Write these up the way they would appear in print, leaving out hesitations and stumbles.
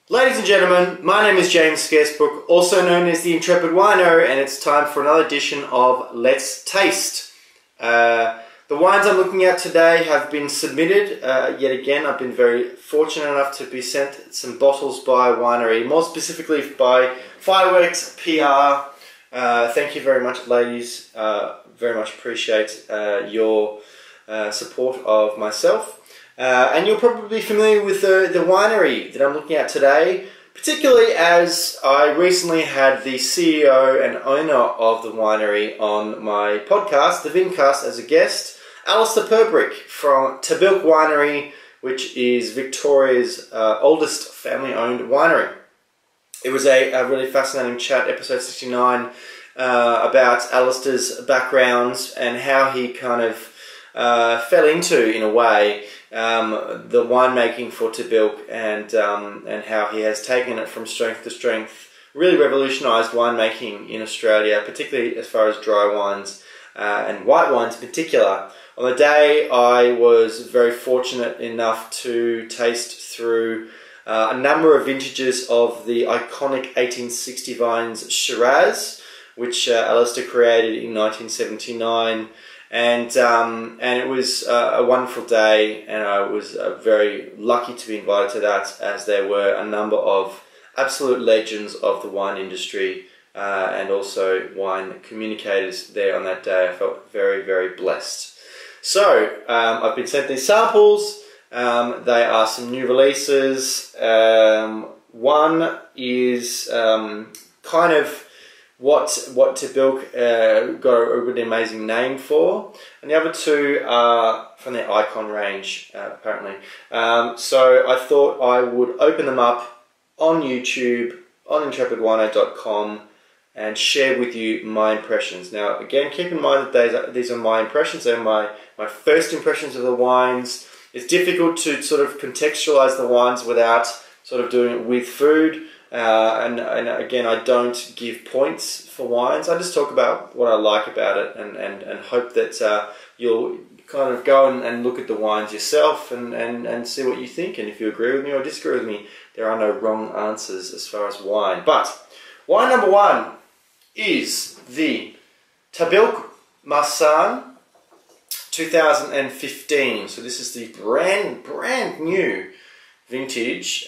Ladies and gentlemen, my name is James Scaresbrook, also known as the Intrepid Wino, and it's time for another edition of Let's Taste. The wines I'm looking at today have been submitted. Yet again, I've been very fortunate enough to be sent some bottles by a winery, more specifically by Fireworks PR. Thank you very much, ladies. Very much appreciate your support of myself. And you're probably familiar with the winery that I'm looking at today, particularly as I recently had the CEO and owner of the winery on my podcast, the Vincast, as a guest, Alistair Purbrick from Tahbilk Winery, which is Victoria's oldest family-owned winery. It was a really fascinating chat, episode 69, about Alistair's background and how he kind of fell into, in a way, the winemaking for Tahbilk and how he has taken it from strength to strength, really revolutionised winemaking in Australia, particularly as far as dry wines and white wines in particular. On the day, I was very fortunate enough to taste through a number of vintages of the iconic 1860 vines Shiraz, which Alistair created in 1979. And it was a wonderful day, and I was very lucky to be invited to that, as there were a number of absolute legends of the wine industry and also wine communicators there on that day. I felt very, very blessed. So I've been sent these samples. They are some new releases. One is kind of what Tahbilk got a really amazing name for, and the other two are from their Icon range, apparently. So I thought I would open them up on YouTube, on intrepidwino.com, and share with you my impressions. Now, again, keep in mind that these are my impressions. They're my first impressions of the wines. It's difficult to sort of contextualize the wines without sort of doing it with food. And again, I don't give points for wines. I just talk about what I like about it and hope that you'll kind of go and look at the wines yourself and see what you think. And if you agree with me or disagree with me, there are no wrong answers as far as wine. But wine number one is the Tahbilk Marsanne 2015. So this is the brand new vintage.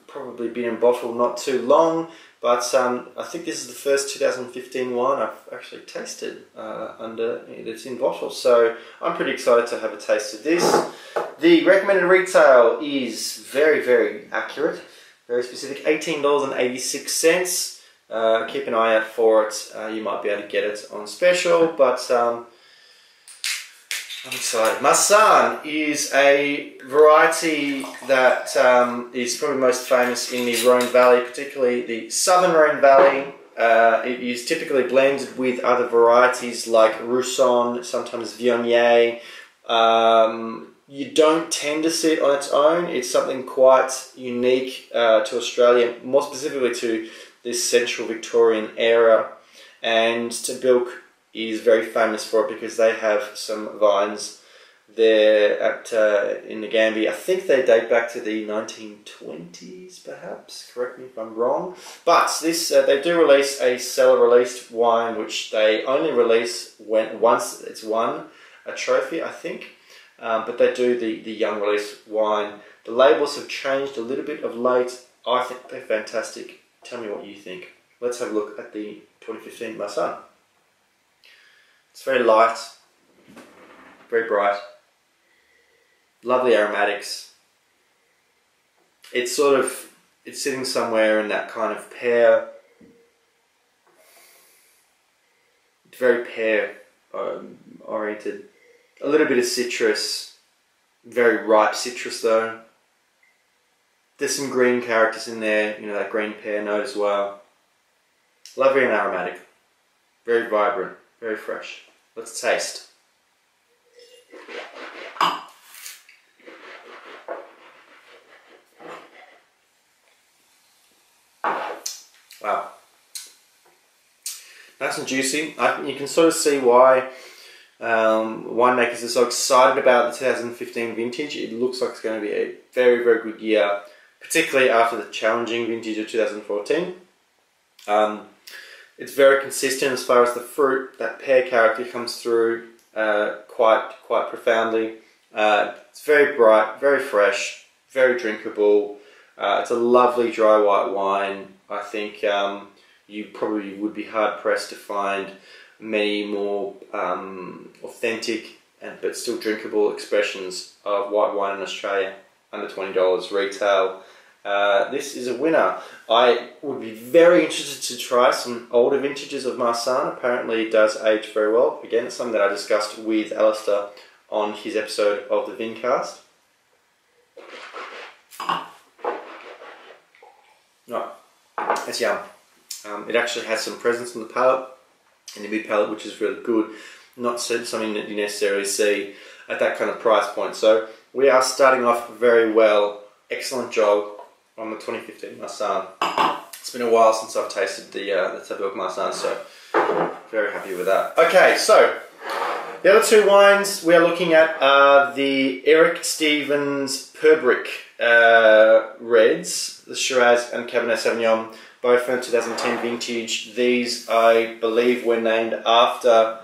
Probably been in bottle not too long, but I think this is the first 2015 wine I've actually tasted that's in bottle, so I'm pretty excited to have a taste of this. The recommended retail is very, very accurate, very specific, $18.86. Keep an eye out for it. You might be able to get it on special, but I'm excited. Marsanne is a variety that is probably most famous in the Rhone Valley, particularly the southern Rhone Valley. It is typically blended with other varieties like Rousson, sometimes Viognier. You don't tend to see it on its own. It's something quite unique to Australia, more specifically to this central Victorian era. And Tahbilk is very famous for it because they have some vines there in the Gambia. I think they date back to the 1920s, perhaps. Correct me if I'm wrong. But this they do release a cellar-released wine, which they only release once it's won a trophy, I think. But they do the young release wine. The labels have changed a little bit of late. I think they're fantastic. Tell me what you think. Let's have a look at the 2015 Marsanne. It's very light, very bright, lovely aromatics. It's sitting somewhere in that kind of pear, very pear oriented. A little bit of citrus, very ripe citrus though. There's some green characters in there, you know, that green pear note as well. Lovely and aromatic, very vibrant, very fresh. Let's taste. Wow. Nice and juicy. You can sort of see why winemakers are so excited about the 2015 vintage. It looks like it's going to be a very, very good year particularly after the challenging vintage of 2014. It's very consistent as far as the fruit. That pear character comes through quite profoundly. It's very bright, very fresh, very drinkable. It's a lovely dry white wine. I think you probably would be hard pressed to find many more authentic but still drinkable expressions of white wine in Australia. Under $20 retail. This is a winner. I would be very interested to try some older vintages of Marsanne. Apparently it does age very well. Again, it's something that I discussed with Alistair on his episode of the Vincast. Right, that's yum. It actually has some presence in the palate, in the mid palate, which is really good. Not something that you necessarily see at that kind of price point. So we are starting off very well. Excellent job on the 2015 Marsanne. It's been a while since I've tasted the Tahbilk Marsanne, so very happy with that. Okay, so the other two wines we are looking at are the Eric Stevens Purbrick Reds, the Shiraz and Cabernet Sauvignon, both from 2010 vintage. These, I believe, were named after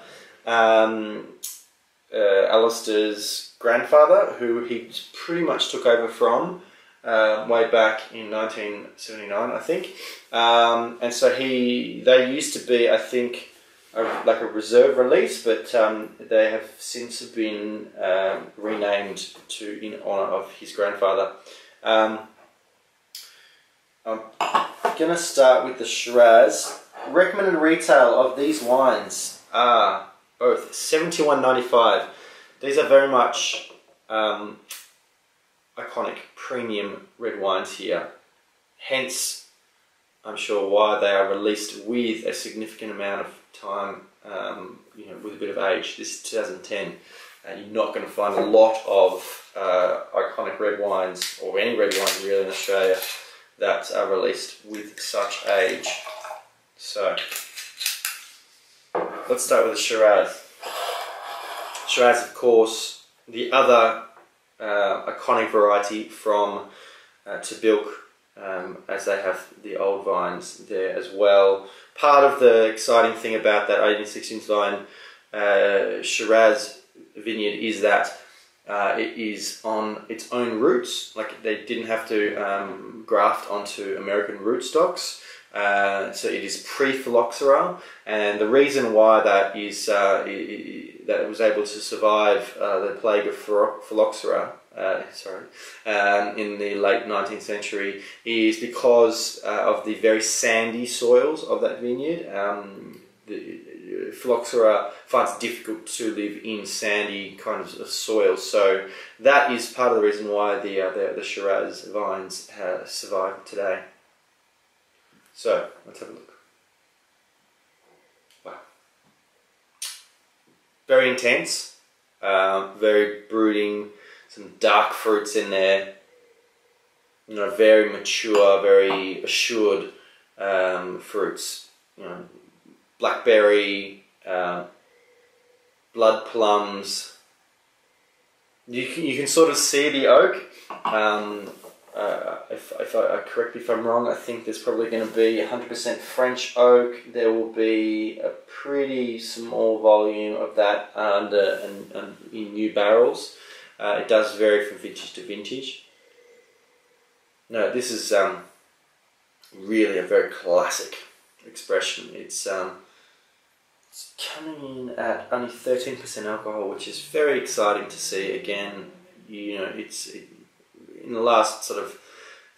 Alistair's grandfather, who he pretty much took over from way back in 1979, I think. And so they used to be, I think, like a reserve release, but they have since been renamed in honour of his grandfather. I'm going to start with the Shiraz. Recommended retail of these wines are both $71.95. These are very much iconic premium red wines here. Hence, I'm sure why they are released with a significant amount of time, with a bit of age. This is 2010. You're not going to find a lot of iconic red wines, or any red wines really in Australia, that are released with such age. So, let's start with the Shiraz. Shiraz, of course, the other iconic variety from Tahbilk, as they have the old vines there as well. Part of the exciting thing about that 1816 vine Shiraz vineyard is that it is on its own roots. Like, they didn't have to graft onto American rootstocks. So it is pre-phylloxera, and the reason why that is that it was able to survive the plague of phylloxera in the late 19th century is because of the very sandy soils of that vineyard. The phylloxera finds it difficult to live in sandy kind of soil, so that is part of the reason why the Shiraz vines survive today. So, let's have a look. Wow. Very intense, very brooding, some dark fruits in there. Very mature, very assured fruits. Blackberry, blood plums. You can sort of see the oak. Correct me if I'm wrong, I think there's probably going to be 100% French oak. There will be a pretty small volume of that in new barrels. It does vary from vintage to vintage. No, this is really a very classic expression. It's coming in at only 13% alcohol, which is very exciting to see. Again, in the last sort of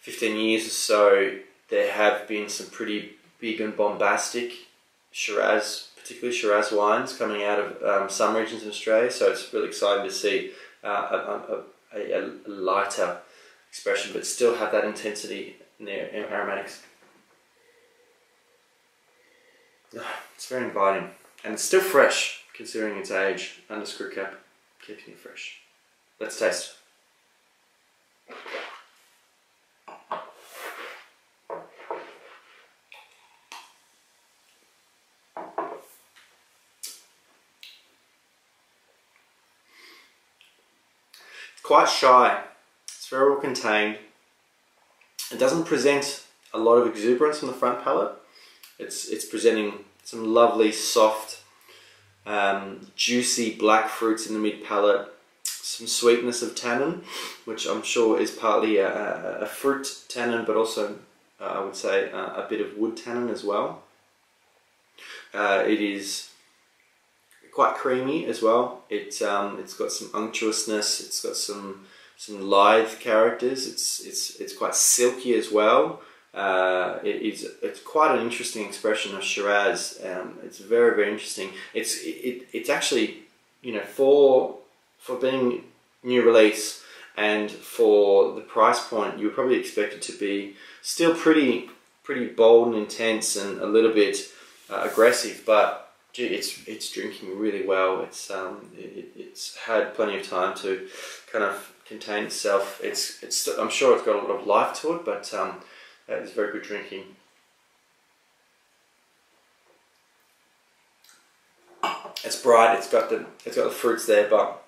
15 years or so, there have been some pretty big and bombastic Shiraz, particularly Shiraz wines, coming out of some regions in Australia. So it's really exciting to see a lighter expression, but still have that intensity in their aromatics. It's very inviting, and it's still fresh considering its age. Under screw cap, keeping it fresh. Let's taste. Quite shy. It's very well contained. It doesn't present a lot of exuberance on the front palate. It's presenting some lovely, soft, juicy black fruits in the mid palate, some sweetness of tannin, which I'm sure is partly a fruit tannin, but also I would say a bit of wood tannin as well. It is quite creamy as well. It's got some unctuousness. It's got some lithe characters. It's quite silky as well. It's quite an interesting expression of Shiraz. It's very, very interesting. It's actually, you know, for being new release and for the price point, you would probably expect it to be still pretty bold and intense and a little bit aggressive, but gee, it's drinking really well. It's had plenty of time to kind of contain itself. I'm sure it's got a lot of life to it, but it's very good drinking. It's bright. It's got the fruits there, but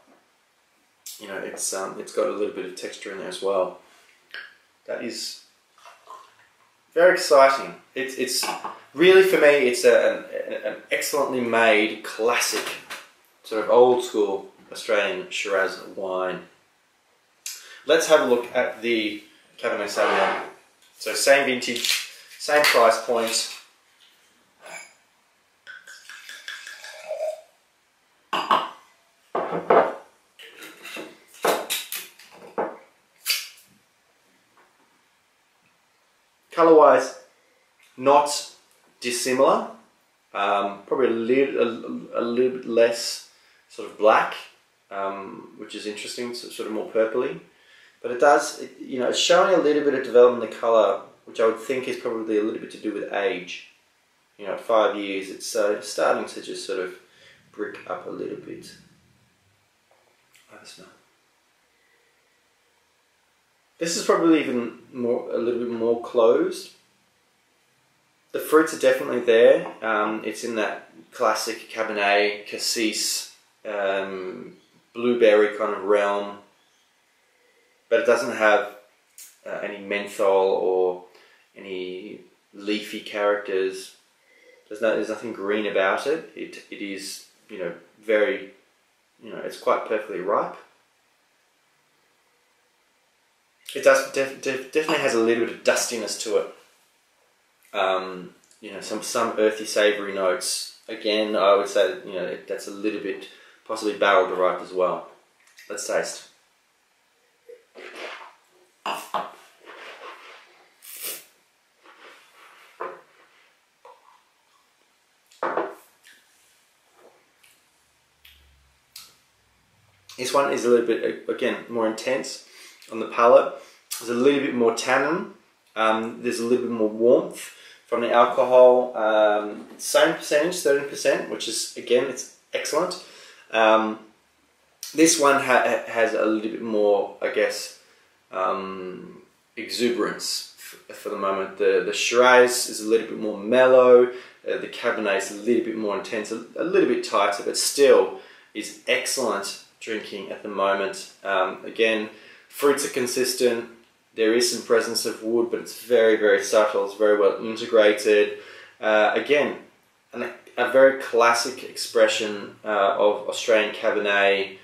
you know, it's got a little bit of texture in there as well. That is very exciting. It's really, for me, it's an excellently made classic, sort of old school Australian Shiraz wine. Let's have a look at the Cabernet Sauvignon. So same vintage, same price point. Colour-wise, not dissimilar. Probably a little bit less sort of black, which is interesting. So sort of more purpley, but you know, it's showing a little bit of development in the colour, which I would think is probably a little bit to do with age. You know, at 5 years, it's starting to just sort of brick up a little bit. Like the smell. This is probably even a little bit more closed. The fruits are definitely there. It's in that classic Cabernet, Cassis, blueberry kind of realm, but it doesn't have any menthol or any leafy characters. There's nothing green about it. It is, you know, very, you know, it's quite perfectly ripe. It does definitely has a little bit of dustiness to it. You know, some earthy, savoury notes. Again, I would say that, you know, that's a little bit possibly barrel derived as well. Let's taste. This one is a little bit, again, more intense on the palate. There's a little bit more tannin. There's a little bit more warmth from the alcohol. Same percentage, 13%, which is, again, it's excellent. This one has a little bit more, I guess, exuberance for the moment. The Shiraz is a little bit more mellow. The Cabernet is a little bit more intense, a little bit tighter, but still is excellent drinking at the moment. Again, fruits are consistent. There is some presence of wood, but it's very, very subtle. It's very well integrated. Again, a very classic expression of Australian Cabernet.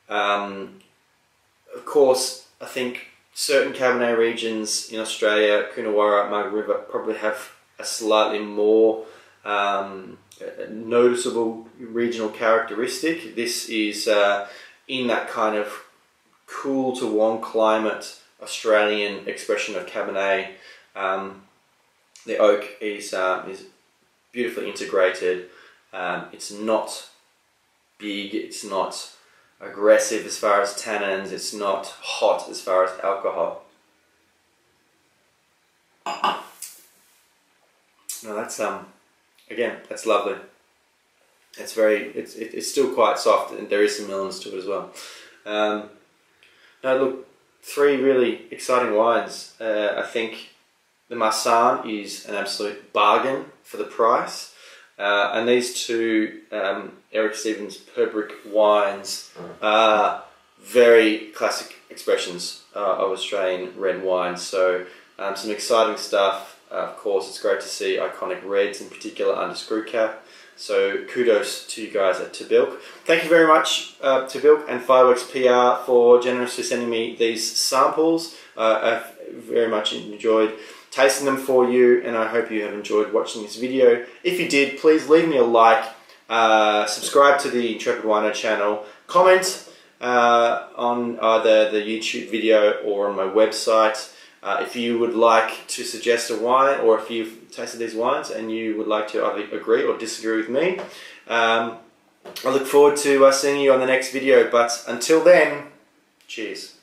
Of course, I think certain Cabernet regions in Australia, Coonawarra, Margaret River, probably have a slightly more noticeable regional characteristic. This is in that kind of cool to warm climate Australian expression of Cabernet. The oak is beautifully integrated. It's not big, it's not aggressive as far as tannins, it's not hot as far as alcohol. No, that's again, that's lovely. It's it's still quite soft, and there is some milliness to it as well. Now look, 3 really exciting wines. I think the Marsanne is an absolute bargain for the price, and these 2 Eric Stevens Per-Brick wines are very classic expressions of Australian red wine. So Some exciting stuff. Of course, it's great to see iconic reds in particular under screw cap. So kudos to you guys at Tahbilk. Thank you very much Tahbilk and Fireworks PR for generously sending me these samples. I've very much enjoyed tasting them for you, and I hope you have enjoyed watching this video. If you did, please leave me a like, subscribe to the Intrepid Wino channel, comment on either the YouTube video or on my website. If you would like to suggest a wine, or if you've tasted these wines and you would like to either agree or disagree with me, I look forward to seeing you on the next video. But until then, cheers.